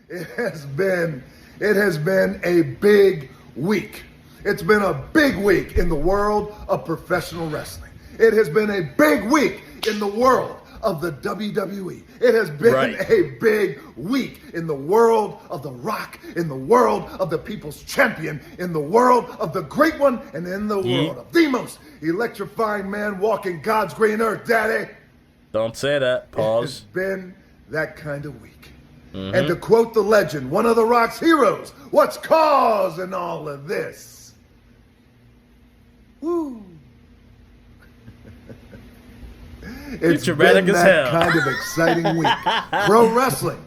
It has been a big week. It's been a big week in the world of professional wrestling. It has been a big week in the world of the WWE. It has been a big week in the world of The Rock, in the world of the People's Champion, in the world of the Great One, and in the world of the most electrifying man walking God's green earth, Daddy. Don't say that. Pause. It has been that kind of week. And to quote the legend, one of The Rock's heroes, what's causing all of this? Woo. It's dramatic been as that hell. kind of exciting week. Pro wrestling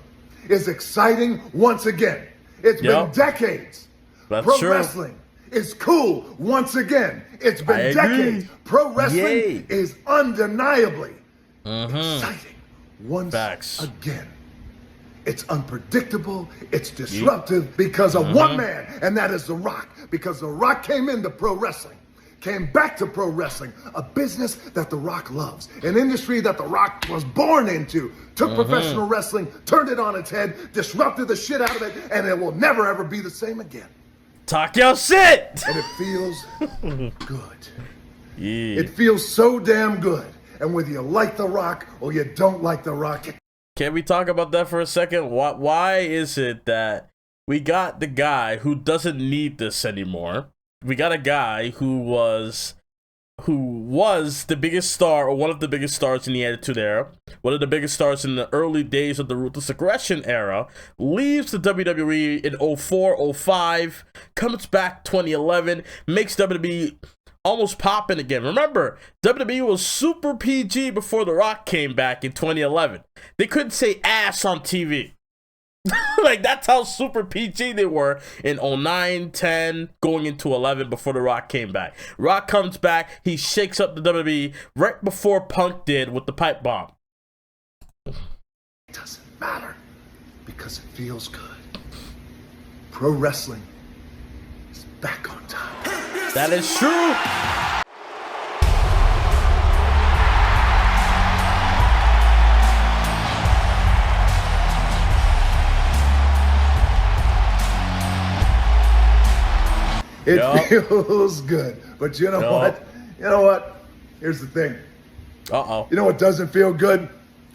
is exciting once again. It's been decades. That's Pro true. wrestling is cool once again. It's been I decades. agree. Pro wrestling Yay. is undeniably exciting once again. It's unpredictable, it's disruptive because of one man, and that is The Rock. Because The Rock came into pro wrestling, came back to pro wrestling, a business that The Rock loves, an industry that The Rock was born into, took professional wrestling, turned it on its head, disrupted the shit out of it, and it will never ever be the same again. Talk your shit! And it feels good. Yeah. It feels so damn good. And whether you like The Rock or you don't like The Rock, Can we talk about that for a second? Why is it that we got the guy who doesn't need this anymore? We got a guy who was the biggest star, or one of the biggest stars in the Attitude Era, one of the biggest stars in the early days of the Ruthless Aggression era, leaves the WWE in 04, 05, comes back 2011, makes WWE almost popping again. Remember, WWE was super PG before The Rock came back in 2011. They couldn't say ass on TV. Like, that's how super PG they were in 09, 10, going into 11 before The Rock came back. Rock comes back, he shakes up the WWE right before Punk did with the pipe bomb. it doesn't matter because it feels good. Pro wrestling is back on top. That is true. It feels good. But you know what? You know what? Here's the thing. Uh-oh. You know what doesn't feel good?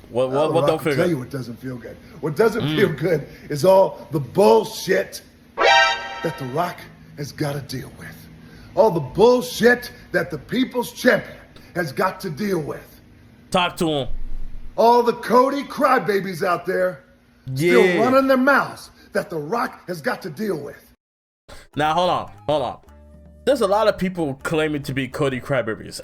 What Rock don't will feel tell good? you what doesn't feel good. What doesn't feel good is all the bullshit that The Rock has got to deal with. All the bullshit that the People's Champion has got to deal with. Talk to him. All the Cody crybabies out there still running their mouths that The Rock has got to deal with. Now, hold on. There's a lot of people claiming to be Cody Crybabies.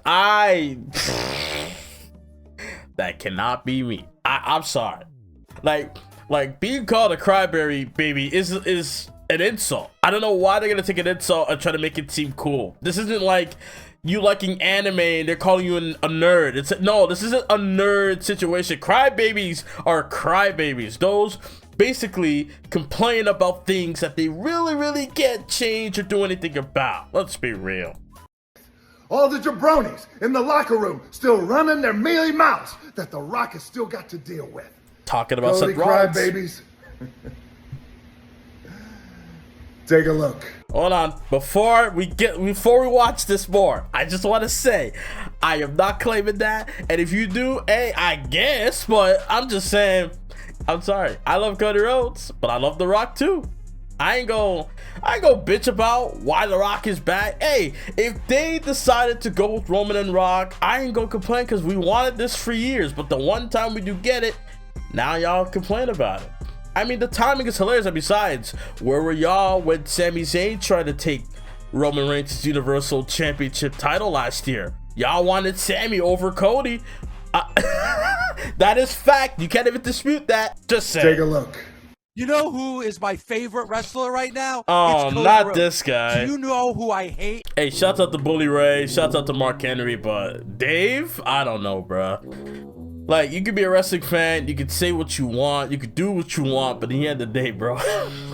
That cannot be me. I'm sorry. Like being called a crybaby is an insult. I don't know why they're gonna take an insult and try to make it seem cool. This isn't like you liking anime and they're calling you a nerd. This isn't a nerd situation. Crybabies are crybabies. Those basically complain about things that they really can't change or do anything about. Let's be real. All the jabronis in the locker room still running their mealy mouths that The Rock has still got to deal with. Talking about Cody Seth Rollins. crybabies. Take a look. Hold on. Before we watch this more, I just want to say, I am not claiming that. And if you do, hey, I guess. But I'm just saying, I'm sorry. I love Cody Rhodes, but I love The Rock too. I ain't go bitch about why The Rock is back. Hey, if they decided to go with Roman and Rock, I ain't gonna complain because we wanted this for years. But the one time we do get it, now y'all complain about it. I mean, the timing is hilarious. And besides, where were y'all when Sami Zayn tried to take Roman Reigns' Universal Championship title last year? Y'all wanted Sami over Cody. That is fact. You can't even dispute that. Just say. Take a look. You know who is my favorite wrestler right now? Oh, It's Cody not Rhodes. this guy. Do you know who I hate? Hey, shouts out to Bully Ray. Shouts out to Mark Henry. But Dave, I don't know, bruh. Like, you could be a wrestling fan. You could say what you want. You could do what you want. But at the end of the day, bro,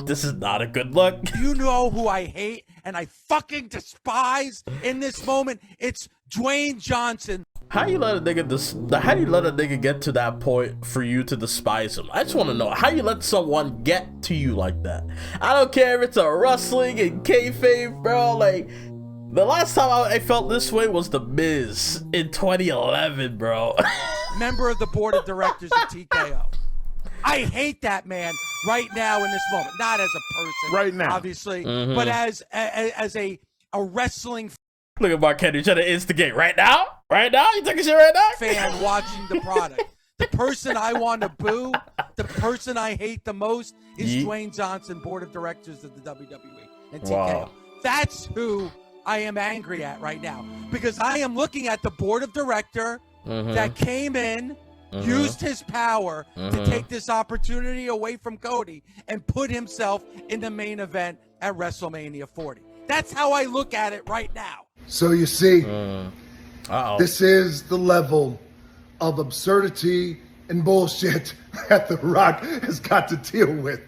this is not a good look. Do you know who I hate and I fucking despise in this moment? It's Dwayne Johnson. how you let a nigga get to that point for you to despise him? I just want to know how you let someone get to you like that. I don't care if it's a wrestling and kayfabe, bro. Like, the last time I felt this way was The Miz in 2011, bro. Member of the board of directors of TKO. I hate that man right now in this moment. Not as a person, Right now. obviously, but as a wrestling Look at Mark Henry trying to instigate right now. Right now, you taking shit right now? fan watching the product. The person I want to boo, the person I hate the most is Yeet. Dwayne Johnson, board of directors of the WWE and TKO. Wow. That's who I am angry at right now, because I am looking at the board of director that came in, used his power to take this opportunity away from Cody and put himself in the main event at WrestleMania 40. That's how I look at it right now. So you see, Uh-oh. this is the level of absurdity and bullshit that The Rock has got to deal with.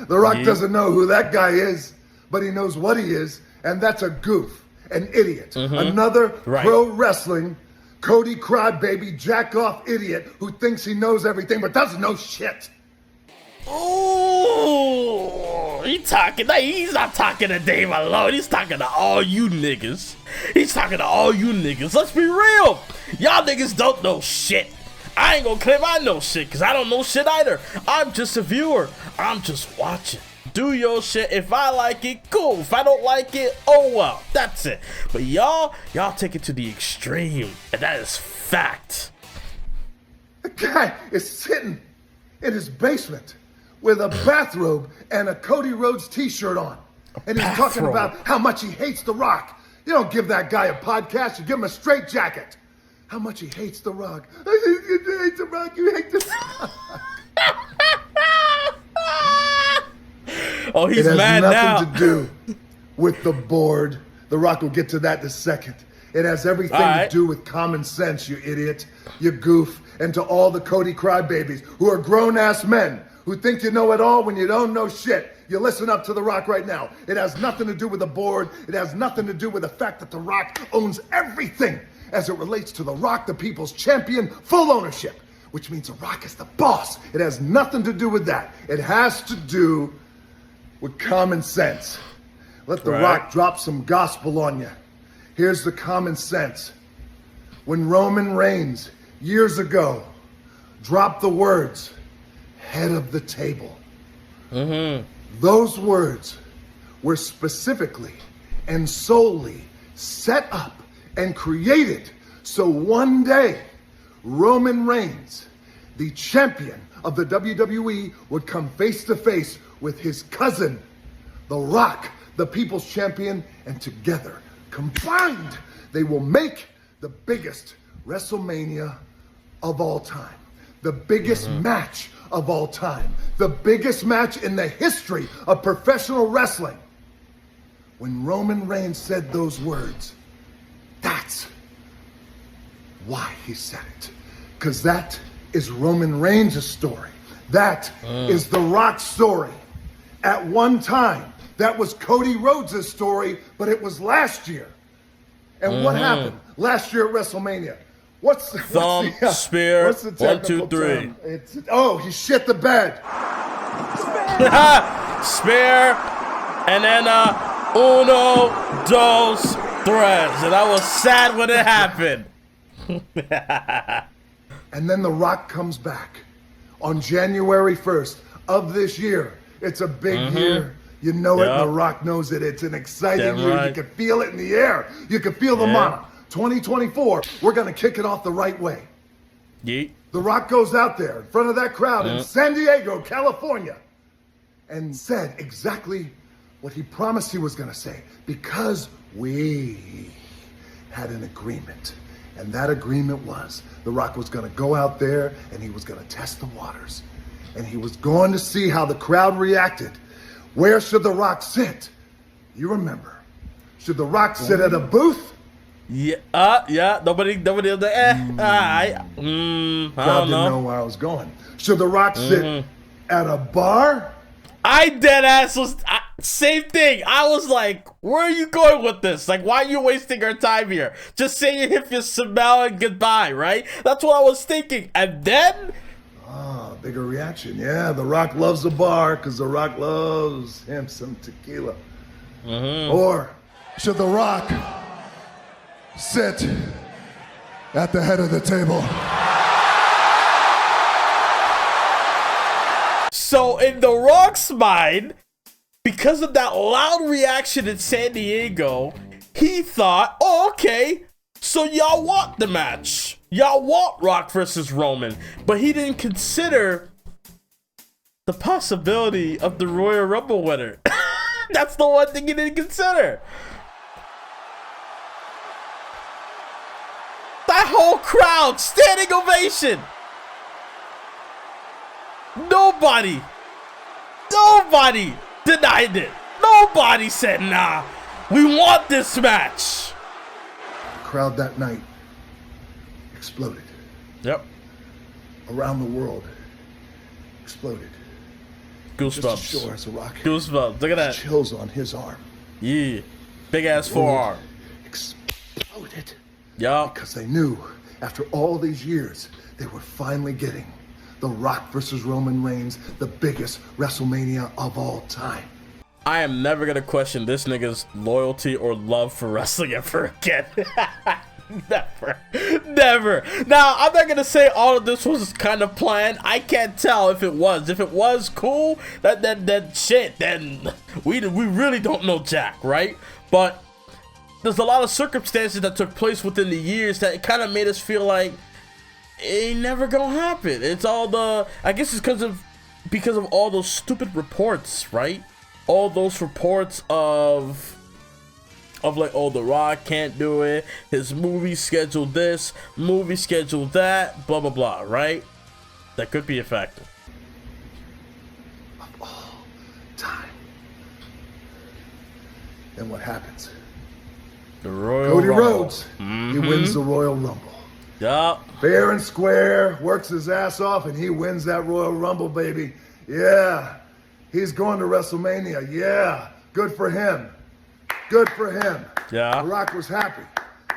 The Rock doesn't know who that guy is, but he knows what he is, and that's a goof, an idiot. Another pro wrestling Cody crybaby jack-off idiot who thinks he knows everything but doesn't know shit. Oh, he's not talking to Dave alone. He's talking to all you niggas. Let's be real. Y'all niggas don't know shit. I ain't gonna claim I know shit, because I don't know shit either. I'm just a viewer. I'm just watching. Do your shit. If I like it, cool. If I don't like it, oh well. That's it. But y'all take it to the extreme. And that is fact. The guy is sitting in his basement with a bathrobe and a Cody Rhodes t-shirt on. And he's talking Bathrobe. about how much he hates The Rock. You don't give that guy a podcast, you give him a straight jacket. How much he hates The Rock. You hate The Rock, you hate The Rock. Oh, he's It has mad now. nothing to do with the board. The Rock will get to that in a second. It has everything All right. to do with common sense, you idiot, you goof, and to all the Cody crybabies who are grown-ass men who think you know it all when you don't know shit. You listen up to The Rock right now. It has nothing to do with the board. It has nothing to do with the fact that The Rock owns everything as it relates to The Rock, the people's champion, full ownership, which means The Rock is the boss. It has nothing to do with that. It has to do with common sense. Let The Right. Rock drop some gospel on you. Here's the common sense. When Roman Reigns, years ago, dropped the words, head of the table, those words were specifically and solely set up and created so one day Roman Reigns, the champion of the WWE, would come face to face with his cousin, The Rock, the people's champion, and together, combined, they will make the biggest WrestleMania of all time. The biggest match of all time. The biggest match in the history of professional wrestling. When Roman Reigns said those words, that's why he said it. Because that is Roman Reigns' story. That is The Rock's story. At one time, that was Cody Rhodes' story, but it was last year. And what happened last year at WrestleMania? Thumb, spear, what's the 1, 2, technical 3. term? He shit the bed. Spear, and then uno, dos, tres. And I was sad when it happened. And then The Rock comes back on January 1st of this year. It's a big year. You know it, and The Rock knows it. It's an exciting Damn year. right. You can feel it in the air. You can feel the mana. 2024, we're going to kick it off the right way. Yeet. The Rock goes out there in front of that crowd in San Diego, California, and said exactly what he promised he was going to say, because we had an agreement. And that agreement was The Rock was going to go out there and he was going to test the waters. And he was going to see how the crowd reacted. Where should The Rock sit? You remember. Should The Rock sit at a booth? Yeah, nobody was like, I Crowd don't didn't know know. where I was going. Should The Rock sit at a bar? I dead ass was, Same thing. I was like, where are you going with this? Like, why are you wasting our time here? Just say your hip, your smell, and goodbye, right? That's what I was thinking. And then... bigger reaction. Yeah, The Rock loves the bar because The Rock loves him some tequila. Or should The Rock sit at the head of the table? So in The Rock's mind, because of that loud reaction in San Diego, he thought, oh, okay, so y'all want the match. Y'all want Rock versus Roman. But he didn't consider the possibility of the Royal Rumble winner. That's the one thing he didn't consider. That whole crowd, standing ovation. Nobody denied it. Nobody said, nah, we want this match. The crowd that night exploded. Yep. Around the world exploded. Goosebumps. Just to show us The Rock. Goosebumps. Look at that. Chills on his arm. Yeah. Big ass forearm. Exploded. Yup. Because they knew after all these years they were finally getting The Rock versus Roman Reigns, the biggest WrestleMania of all time. I am never gonna question this nigga's loyalty or love for wrestling ever again. Never. Now, I'm not gonna say all of this was kind of planned. I can't tell if it was. If it was cool, then shit, then we really don't know jack, right? But there's a lot of circumstances that took place within the years that it kind of made us feel like it ain't never gonna happen. It's all the, I guess it's because of all those stupid reports, right? All those reports of like, oh, The Rock can't do it, his movie scheduled this, movie scheduled that, blah blah blah, right? That could be a factor. Of all time. Then what happens? The Royal Cody Rumble. Rhodes. He wins the Royal Rumble. Yup. Fair and square, works his ass off, and he wins that Royal Rumble, baby. Yeah. He's going to WrestleMania. Yeah. Good for him. Good for him. Yeah. The Rock was happy.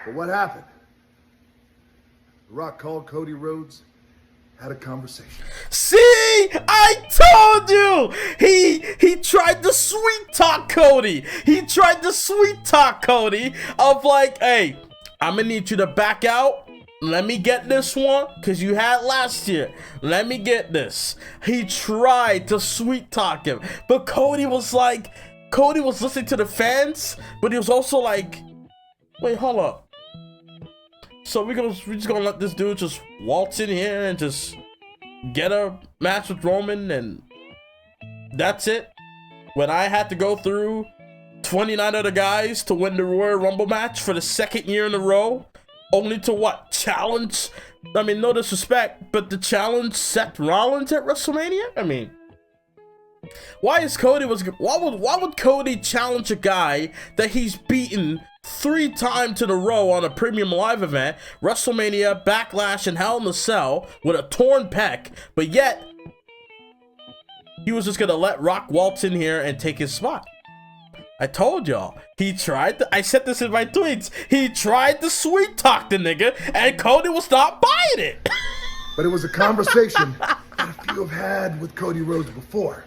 But what happened? The Rock called Cody Rhodes, had a conversation. See, I told you. He tried to sweet talk Cody. He tried to sweet talk Cody of like, hey, I'm gonna need you to back out. Let me get this one, because you had last year. Let me get this. He tried to sweet talk him. But Cody was listening to the fans, but he was also like, wait, hold up. So we're just gonna let this dude just waltz in here and just get a match with Roman and that's it? When I had to go through 29 other guys to win the Royal Rumble match for the second year in a row, only to what? Challenge? I mean, no disrespect, but to challenge Seth Rollins at WrestleMania? I mean, why would Cody challenge a guy that he's beaten 3 times in a row on a premium live event, WrestleMania, Backlash, and Hell in a Cell with a torn pec, but yet he was just gonna let Rock waltz in here and take his spot? I told y'all, I said this in my tweets, he tried to sweet talk the nigga, and Cody was not buying it. But it was a conversation that a few have had with Cody Rhodes before.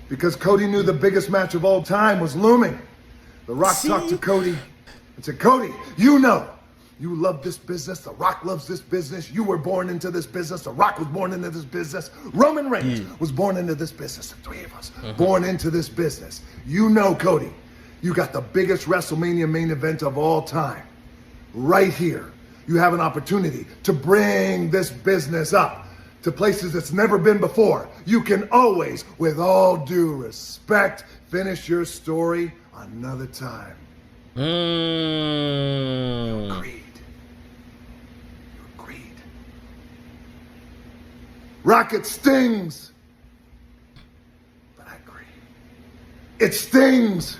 Because Cody knew the biggest match of all time was looming. The Rock talked to Cody and said, Cody, you know, you love this business. The Rock loves this business. You were born into this business. The Rock was born into this business. Roman Reigns was born into this business. The 3 of us born into this business. You know, Cody, you got the biggest WrestleMania main event of all time. Right here, you have an opportunity to bring this business up to places it's never been before. You can always, with all due respect, finish your story another time. You agreed. You agreed. Rocket stings. But I agree. It stings.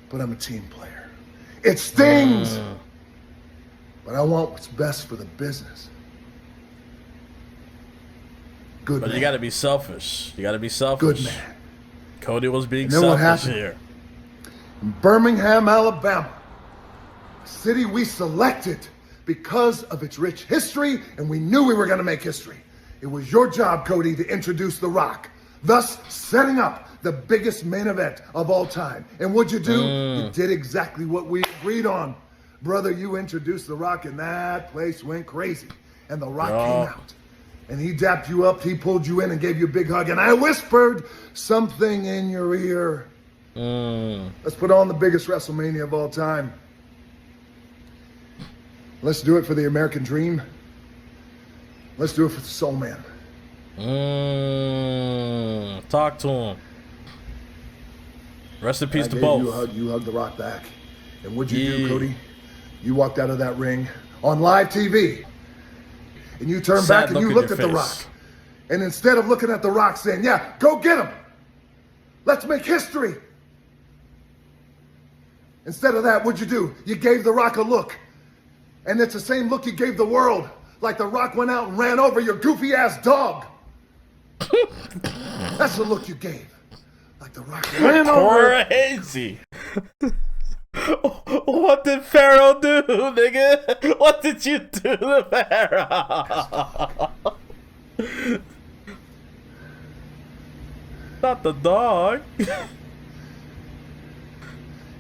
But I'm a team player. It stings. But I want what's best for the business. Good But man. you gotta be selfish. You gotta be selfish. Good man. Cody was being And then what selfish happened? here. In Birmingham, Alabama, a city we selected because of its rich history, and we knew we were going to make history. It was your job, Cody, to introduce The Rock, thus setting up the biggest main event of all time. And what'd you do? You did exactly what we agreed on. Brother, you introduced The Rock, and that place went crazy. And The Rock came out. And he dapped you up, he pulled you in and gave you a big hug, and I whispered something in your ear. Let's put on the biggest WrestleMania of all time. Let's do it for the American dream. Let's do it for the Soul Man. Talk to him. Rest in peace I to gave both. you a hug, you hugged The Rock back. And what'd you do, Cody? You walked out of that ring on live TV. And you turned Sad back and look you in looked your at The Rock. face. And instead of looking at The Rock saying, yeah, go get him. Let's make history. Instead of that, what'd you do? You gave The Rock a look. And it's the same look you gave the world. Like The Rock went out and ran over your goofy ass dog. That's the look you gave. Like The Rock ran over. Crazy. What did Pharaoh do, nigga? What did you do to Pharaoh? Not the dog.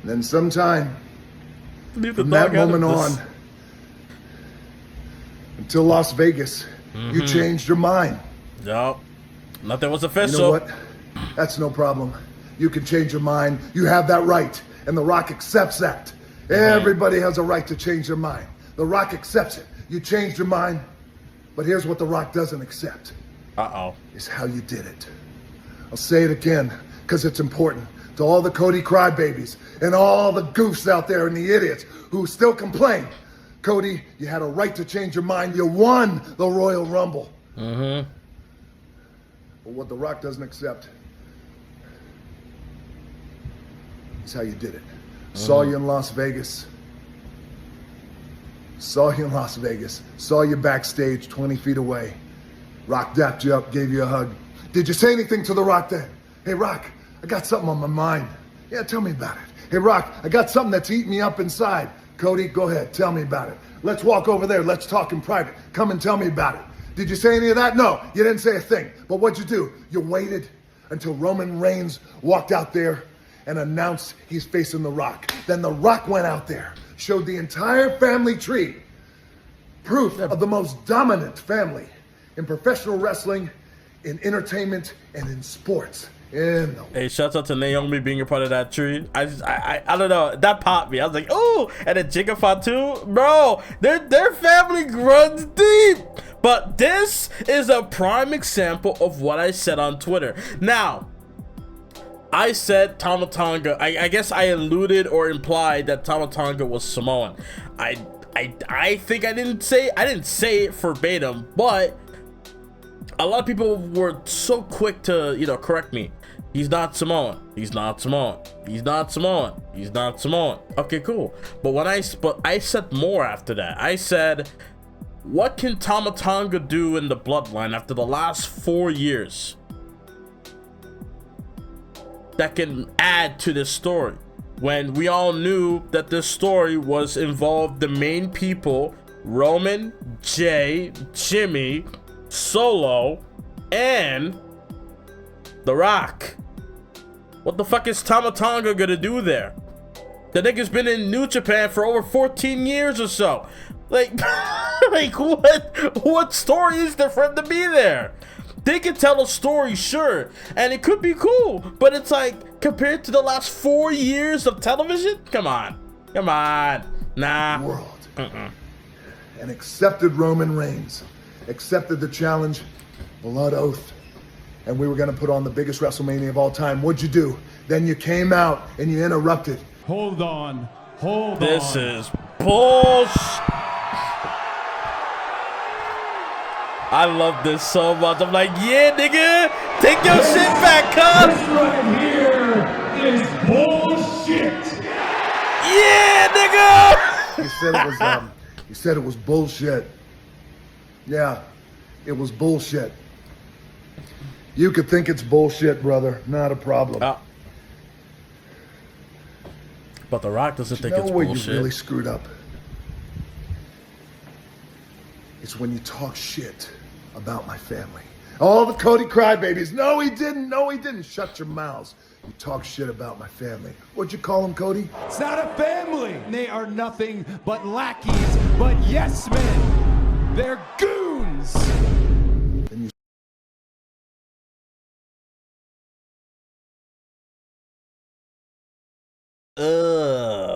Then sometime Leave the from that dog out of moment this. on until Las Vegas, you changed your mind. Yup. Nothing was You official. know what? That's no problem. You can change your mind. You have that right. And The Rock accepts that. Everybody has a right to change their mind. The Rock accepts it. You changed your mind. But here's what The Rock doesn't accept. Uh-oh. Is how you did it. I'll say it again, because it's important. To all the Cody crybabies and all the goofs out there and the idiots who still complain. Cody, you had a right to change your mind. You won the Royal Rumble. But what The Rock doesn't accept is how you did it. Saw you in Las Vegas. Saw you in Las Vegas. Saw you backstage 20 feet away. Rock dapped you up, gave you a hug. Did you say anything to The Rock then? Hey, Rock, I got something on my mind. Yeah, tell me about it. Hey, Rock, I got something that's eating me up inside. Cody, go ahead, tell me about it. Let's walk over there. Let's talk in private. Come and tell me about it. Did you say any of that? No, you didn't say a thing. But what'd you do? You waited until Roman Reigns walked out there and announced he's facing The Rock. Then The Rock went out there, showed the entire family tree, proof of the most dominant family in professional wrestling, in entertainment, and in sports. Hey, shouts out to Naomi being a part of that tree. I don't know. That popped me. I was like, ooh. And then Jacob Fatu, bro, their family runs deep. But this is a prime example of what I said on Twitter. Now, I said Tama Tonga. I guess I alluded or implied that Tama Tonga was Samoan. I think I didn't say it verbatim, but a lot of people were so quick to, correct me. He's not Samoan. He's not Samoan. He's not Samoan. He's not Samoan. Okay, cool. But I said more after that. I said, what can Tama Tonga do in the bloodline after the last 4 years that can add to this story? When we all knew that this story was involved the main people, Roman, Jay, Jimmy, Solo, and The Rock. What the fuck is Tama Tonga gonna do there? The nigga's been in New Japan for over 14 years or so. Like, what story is there for him to be there? They can tell a story, sure, and it could be cool, but it's like, compared to the last 4 years of television? Come on. Nah. World. And accepted Roman Reigns. Accepted the challenge, blood oath. And we were going to put on the biggest WrestleMania of all time. What'd you do? Then you came out and you interrupted. Hold on. This is bullshit. I love this so much. I'm like, yeah, nigga, take your shit back, cuz. This right here is bullshit. Yeah, nigga. He said it was bullshit. Yeah, it was bullshit. You could think it's bullshit, brother. Not a problem. But The Rock doesn't think You it's know where bullshit. you really screwed up? It's when you talk shit about my family. All the Cody crybabies. No, he didn't. No, he didn't. Shut your mouths. You talk shit about my family. What'd you call him, Cody? It's not a family. They are nothing but lackeys, but yes men. They're goons.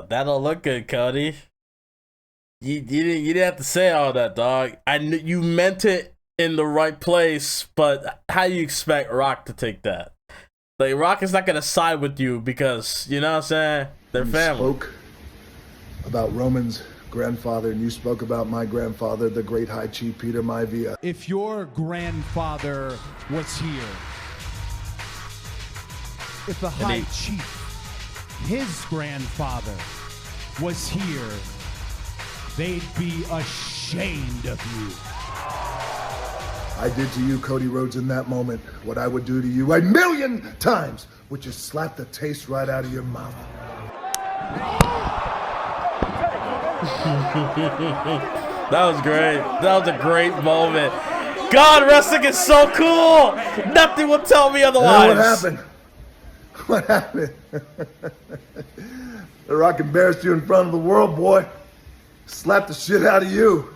That'll look good, Cody. You didn't have to say all that, dog. I knew you meant it in the right place, but how do you expect Rock to take that? Like, Rock is not gonna side with you because, you know what I'm saying? They're You family. spoke about Roman's grandfather, and you spoke about my grandfather, the great High Chief Peter Maivia. If your grandfather was here, if the High Chief, his grandfather, was here, they'd be ashamed of you. I did to you, Cody Rhodes, in that moment what I would do to you 1,000,000 times, which is slap the taste right out of your mouth. That was great. That was a great moment. God, wrestling is so cool. Nothing will tell me otherwise. And then what happened? What happened? The Rock embarrassed you in front of the world, boy. Slapped the shit out of you.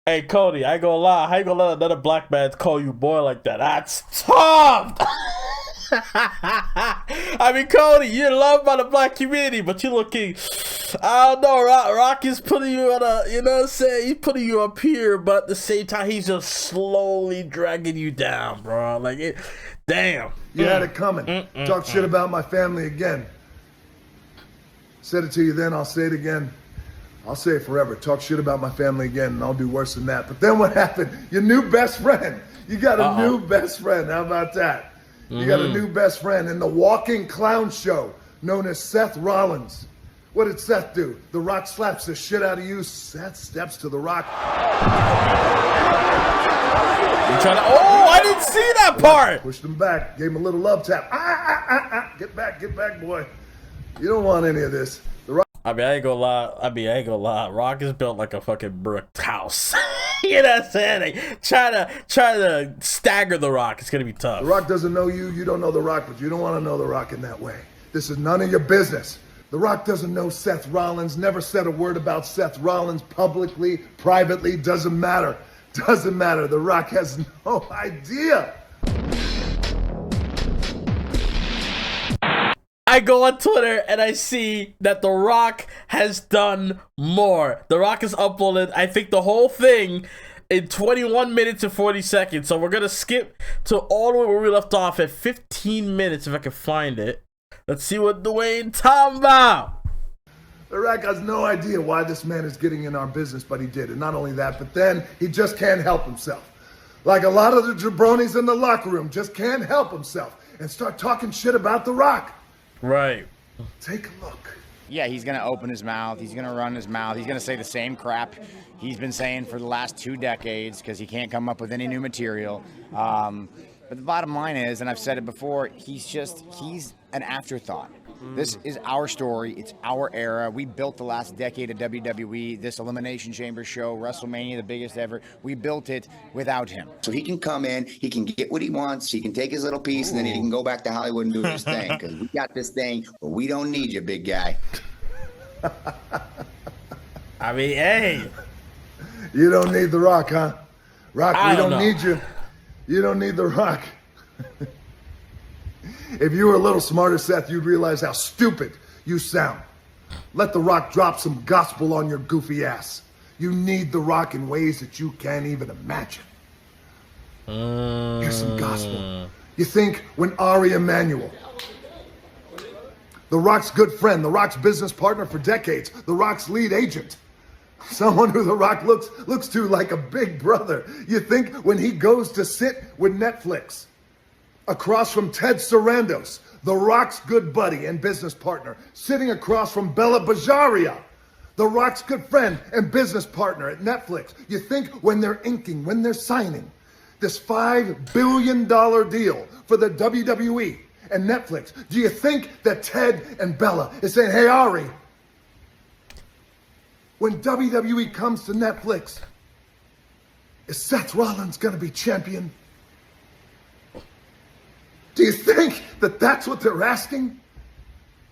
Hey, Cody, I ain't gonna lie. How you gonna let another black man call you boy like that? That's tough. I mean, Cody, you're loved by the black community, but you're looking, I don't know, Rock is putting you on a, you know what I'm saying? He's putting you up here, but at the same time, he's just slowly dragging you down, bro. Like, damn. You had it coming. Talk shit about my family again. Said it to you then, I'll say it again. I'll say it forever. Talk shit about my family again, and I'll do worse than that. But then what happened? Your new best friend. You got a new best friend. How about that? You got a new best friend in the walking clown show known as Seth Rollins. What did Seth do? The Rock slaps the shit out of you. Seth steps to the Rock. You trying to? Oh, I didn't see that part. Pushed him back. Gave him a little love tap. Get back, boy. You don't want any of this. The Rock. I mean, I ain't gonna lie. Rock is built like a fucking brick house. You know what I'm saying? Like, try to stagger the Rock. It's gonna be tough. The Rock doesn't know you. You don't know The Rock, but you don't want to know The Rock in that way. This is none of your business. The Rock doesn't know Seth Rollins. Never said a word about Seth Rollins publicly, privately. Doesn't matter. Doesn't matter. The Rock has no idea. I go on Twitter and I see that The Rock has done more. The Rock has uploaded, I think, the whole thing in 21 minutes and 40 seconds. So we're going to skip to all the way where we left off at 15 minutes if I can find it. Let's see what Dwayne talking about. The Rock has no idea why this man is getting in our business, but he did. And not only that, but then he just can't help himself. Like a lot of the jabronis in the locker room just can't help himself and start talking shit about The Rock. Right. Take a look. Yeah, he's going to open his mouth. He's going to run his mouth. He's going to say the same crap he's been saying for the last 2 decades because he can't come up with any new material. But the bottom line is, and I've said it before, he's an afterthought. This is our story. It's our era. We built the last decade of WWE, this Elimination Chamber show, WrestleMania, the biggest ever. We built it without him. So he can come in, he can get what he wants, he can take his little piece, and then he can go back to Hollywood and do his thing. Because we got this thing, but we don't need you, big guy. I mean, hey. You don't need The Rock, huh? Rock, I we don't don't know. need you. You don't need The Rock. If you were a little smarter, Seth, you'd realize how stupid you sound. Let The Rock drop some gospel on your goofy ass. You need The Rock in ways that you can't even imagine. Here's some gospel. You think when Ari Emanuel, The Rock's good friend, The Rock's business partner for decades, The Rock's lead agent, someone who The Rock looks to like a big brother. You think when he goes to sit with Netflix across from Ted Sarandos, The Rock's good buddy and business partner, sitting across from Bella Bajaria, The Rock's good friend and business partner at Netflix. You think when they're inking, when they're signing, this $5 billion deal for the WWE and Netflix, do you think that Ted and Bella is saying, hey, Ari, when WWE comes to Netflix, is Seth Rollins going to be champion? Do you think that that's what they're asking?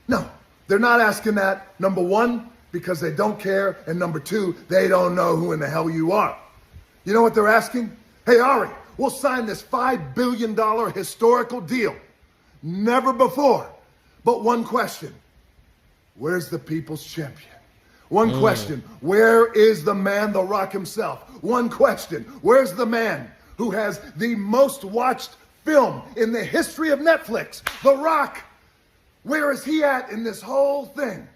No, they're not asking that. Number one, because they don't care. And number two, they don't know who in the hell you are. You know what they're asking? Hey, Ari, we'll sign this $5 billion historical deal. Never before. But one question. Where's the people's champion? One question. Where is the man, The Rock himself? One question. Where's the man who has the most watched film in the history of Netflix? The Rock. Where is he at in this whole thing?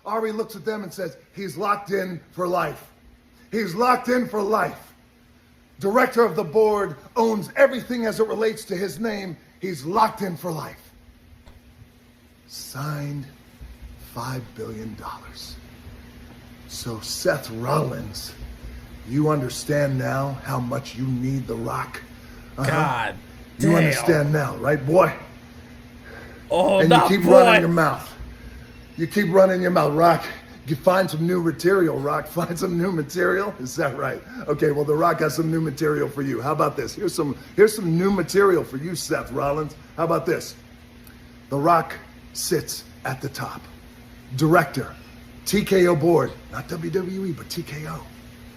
Ari looks at them and says, he's locked in for life. He's locked in for life. Director of the board, owns everything as it relates to his name. He's locked in for life. Signed $5 billion. So Seth Rollins, you understand now how much you need The Rock? God damn. You understand now, right, boy? Oh, And not you keep boy. running your mouth. You keep running your mouth, Rock. You find some new material, Rock. Find some new material. Is that right? Okay, well, The Rock has some new material for you. How about this? Here's some new material for you, Seth Rollins. How about this? The Rock sits at the top. Director, TKO board, not WWE, but TKO,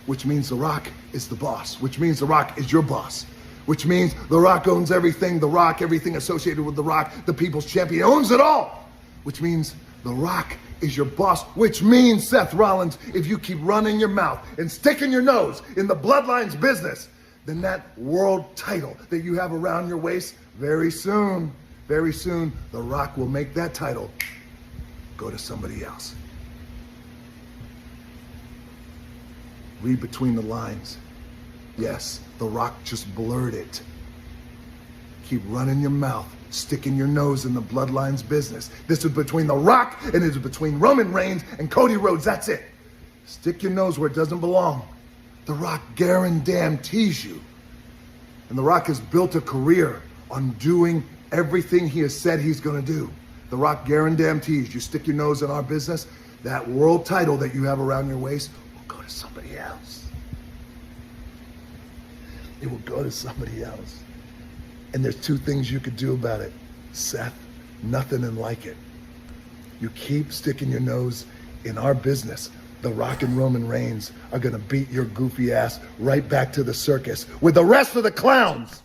which means The Rock is the boss, which means The Rock is your boss, which means The Rock owns everything, The Rock, everything associated with The Rock, the people's champion, owns it all, which means The Rock is your boss, which means, Seth Rollins, if you keep running your mouth and sticking your nose in the Bloodlines business, then that world title that you have around your waist, very soon, The Rock will make that title go to somebody else. Read between the lines. Yes, The Rock just blurred it. Keep running your mouth, sticking your nose in the Bloodlines business. This is between The Rock and it is between Roman Reigns and Cody Rhodes. That's it. Stick your nose where it doesn't belong. The Rock guarantees you. And The Rock has built a career on doing everything he has said he's going to do. The Rock guarantees you stick your nose in our business, that world title that you have around your waist will go to somebody else. It will go to somebody else. And there's two things you could do about it, Seth. Nothing and like it. You keep sticking your nose in our business. The Rock and Roman Reigns are gonna beat your goofy ass right back to the circus with the rest of the clowns.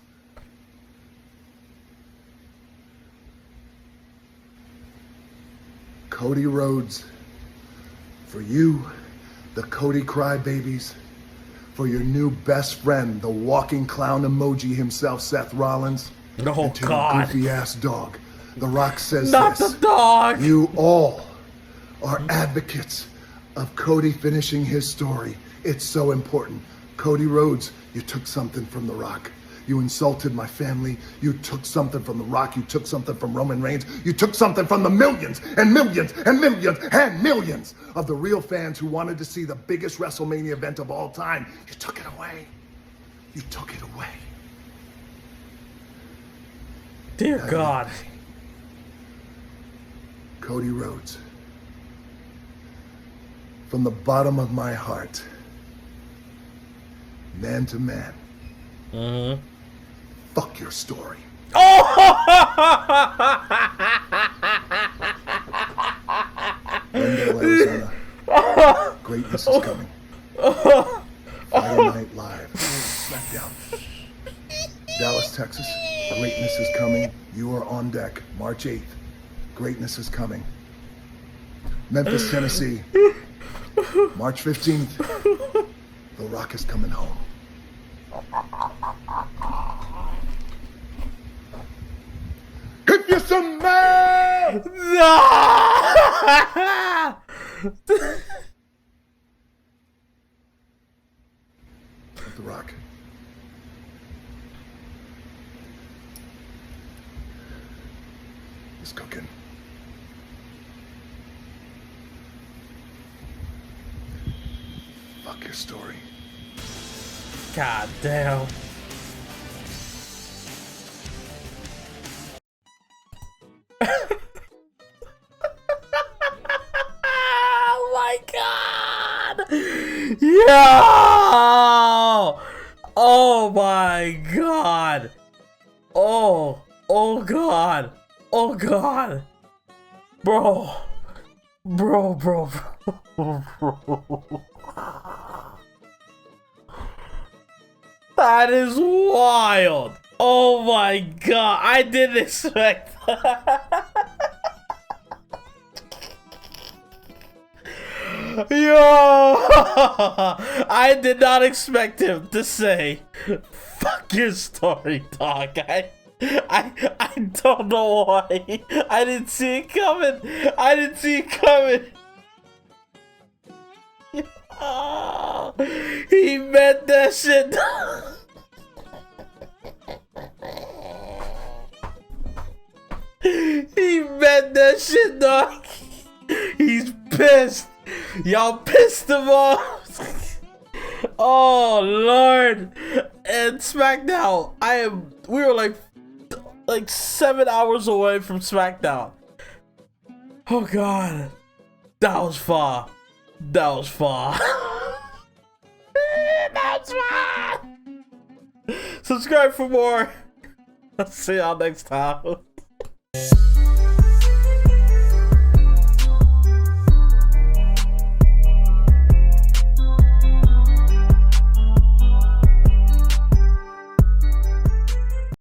Cody Rhodes, for you, the Cody Crybabies, for your new best friend, the walking clown emoji himself, Seth Rollins, Oh, and to God. your goofy ass dog. The Rock says Not this. the dog. You all are advocates of Cody finishing his story. It's so important. Cody Rhodes, you took something from The Rock. You insulted my family. You took something from The Rock. You took something from Roman Reigns. You took something from the millions and millions and millions and millions of the real fans who wanted to see the biggest WrestleMania event of all time. You took it away. You took it away. Dear God. Cody Rhodes, from the bottom of my heart, man to man, fuck your story. Glendale, Arizona, greatness is coming. Friday Night Live, SmackDown. Dallas, Texas, greatness is coming. You are on deck. March 8th, greatness is coming. Memphis, Tennessee, March 15th, The Rock is coming home. If you smell The Rock. Is cooking. Fuck your story. God damn. Yo! Oh my god. Oh god. Oh god. Bro. Bro. That is wild. Oh my god. I didn't expect that. Yo! I did not expect him to say, "Fuck your story, dog." I don't know why. I didn't see it coming. Oh, he meant that shit. He meant that shit, dog. He's pissed. Y'all pissed him off. Oh Lord. And SmackDown. We were like 7 hours away from SmackDown. Oh god. That was far. That was far. Subscribe for more. I'll see y'all next time.